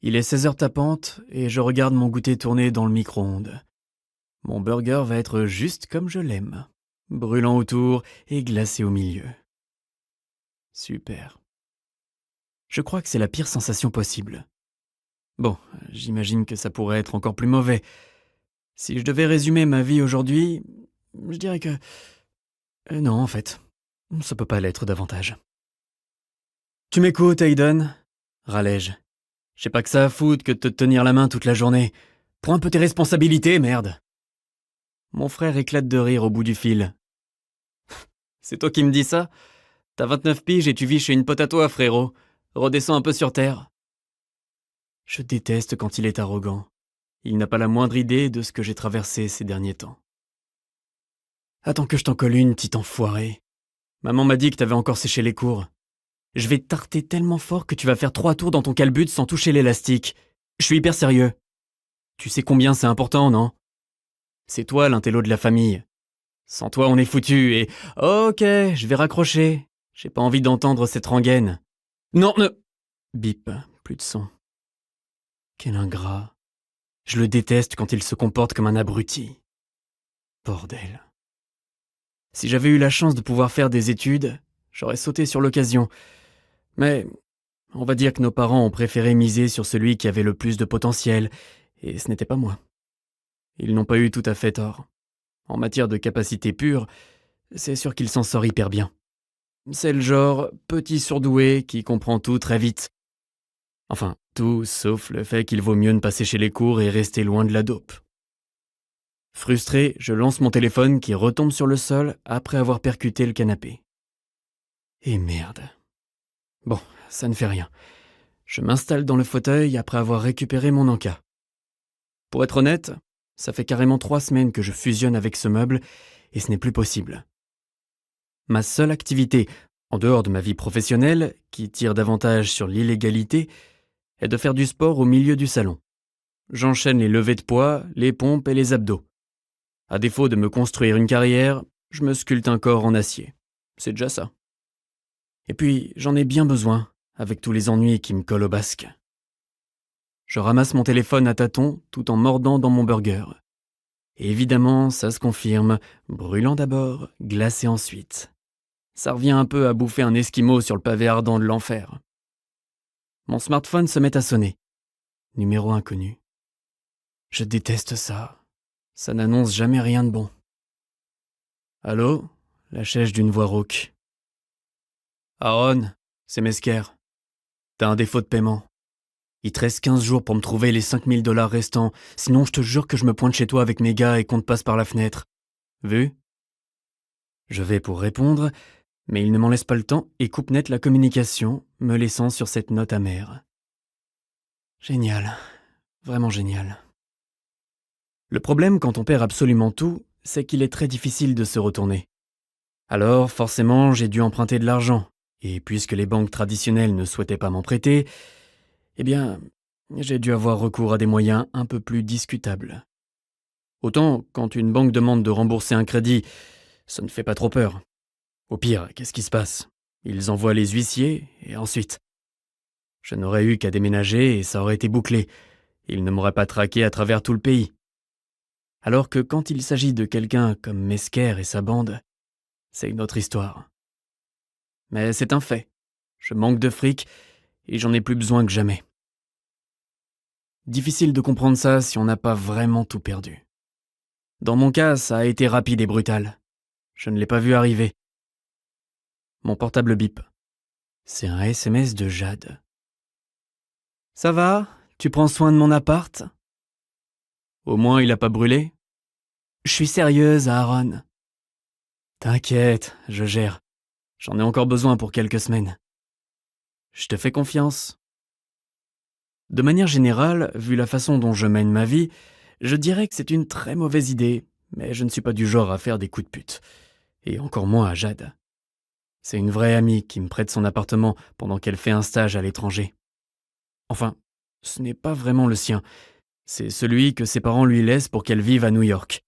Il est 16 heures tapantes et je regarde mon goûter tourner dans le micro-ondes. Mon burger va être juste comme je l'aime, brûlant autour et glacé au milieu. Super. Je crois que c'est la pire sensation possible. Bon, j'imagine que ça pourrait être encore plus mauvais. Si je devais résumer ma vie aujourd'hui, je dirais que... non, en fait, ça peut pas l'être davantage. Tu m'écoutes, Hayden ? Râlais-je. J'ai pas que ça à foutre que de te tenir la main toute la journée. Prends un peu tes responsabilités, merde. Mon frère éclate de rire au bout du fil. C'est toi qui me dis ça ? T'as 29 piges et tu vis chez une pote à toi, frérot. Redescends un peu sur terre. Je déteste quand il est arrogant. Il n'a pas la moindre idée de ce que j'ai traversé ces derniers temps. Attends que je t'en colle une, petit enfoiré. Maman m'a dit que t'avais encore séché les cours. Je vais tarter tellement fort que tu vas faire 3 tours dans ton calbut sans toucher l'élastique. Je suis hyper sérieux. Tu sais combien c'est important, non ? C'est toi l'intello de la famille. Sans toi, on est foutu et... Ok, je vais raccrocher. J'ai pas envie d'entendre cette rengaine. Non, ne... Bip, plus de son. Quel ingrat. Je le déteste quand il se comporte comme un abruti. Bordel. Si j'avais eu la chance de pouvoir faire des études, j'aurais sauté sur l'occasion. Mais on va dire que nos parents ont préféré miser sur celui qui avait le plus de potentiel, et ce n'était pas moi. Ils n'ont pas eu tout à fait tort. En matière de capacité pure, c'est sûr qu'il s'en sort hyper bien. C'est le genre petit surdoué qui comprend tout très vite. Enfin, tout sauf le fait qu'il vaut mieux ne pas sécher les cours et rester loin de la dope. Frustré, je lance mon téléphone qui retombe sur le sol après avoir percuté le canapé. Et merde. Bon, ça ne fait rien. Je m'installe dans le fauteuil après avoir récupéré mon encas. Pour être honnête, ça fait carrément 3 semaines que je fusionne avec ce meuble et ce n'est plus possible. Ma seule activité, en dehors de ma vie professionnelle, qui tire davantage sur l'illégalité, est de faire du sport au milieu du salon. J'enchaîne les levées de poids, les pompes et les abdos. À défaut de me construire une carrière, je me sculpte un corps en acier. C'est déjà ça. Et puis, j'en ai bien besoin, avec tous les ennuis qui me collent au basque. Je ramasse mon téléphone à tâtons tout en mordant dans mon burger. Et évidemment, ça se confirme, brûlant d'abord, glacé ensuite. Ça revient un peu à bouffer un esquimau sur le pavé ardent de l'enfer. Mon smartphone se met à sonner. Numéro inconnu. Je déteste ça. Ça n'annonce jamais rien de bon. Allô ? Lâchais-je d'une voix rauque. Aaron, c'est Mesker. T'as un défaut de paiement. Il te reste 15 jours pour me trouver les 5000 $ restants, sinon je te jure que je me pointe chez toi avec mes gars et qu'on te passe par la fenêtre. Vu ? Je vais pour répondre, mais il ne m'en laisse pas le temps et coupe net la communication, me laissant sur cette note amère. Génial. Vraiment génial. Le problème quand on perd absolument tout, c'est qu'il est très difficile de se retourner. Alors, forcément, j'ai dû emprunter de l'argent, et puisque les banques traditionnelles ne souhaitaient pas m'en prêter, eh bien, j'ai dû avoir recours à des moyens un peu plus discutables. Autant, quand une banque demande de rembourser un crédit, ça ne fait pas trop peur. Au pire, qu'est-ce qui se passe ? Ils envoient les huissiers, et ensuite ? Je n'aurais eu qu'à déménager et ça aurait été bouclé. Ils ne m'auraient pas traqué à travers tout le pays. Alors que quand il s'agit de quelqu'un comme Mesker et sa bande, c'est une autre histoire. Mais c'est un fait. Je manque de fric et j'en ai plus besoin que jamais. Difficile de comprendre ça si on n'a pas vraiment tout perdu. Dans mon cas, ça a été rapide et brutal. Je ne l'ai pas vu arriver. Mon portable bip. C'est un SMS de Jade. Ça va ? Tu prends soin de mon appart ? Au moins, il a pas brûlé ? Je suis sérieuse, Aaron. T'inquiète, je gère. J'en ai encore besoin pour quelques semaines. Je te fais confiance. De manière générale, vu la façon dont je mène ma vie, je dirais que c'est une très mauvaise idée, mais je ne suis pas du genre à faire des coups de pute. Et encore moins à Jade. C'est une vraie amie qui me prête son appartement pendant qu'elle fait un stage à l'étranger. Enfin, ce n'est pas vraiment le sien. C'est celui que ses parents lui laissent pour qu'elle vive à New York.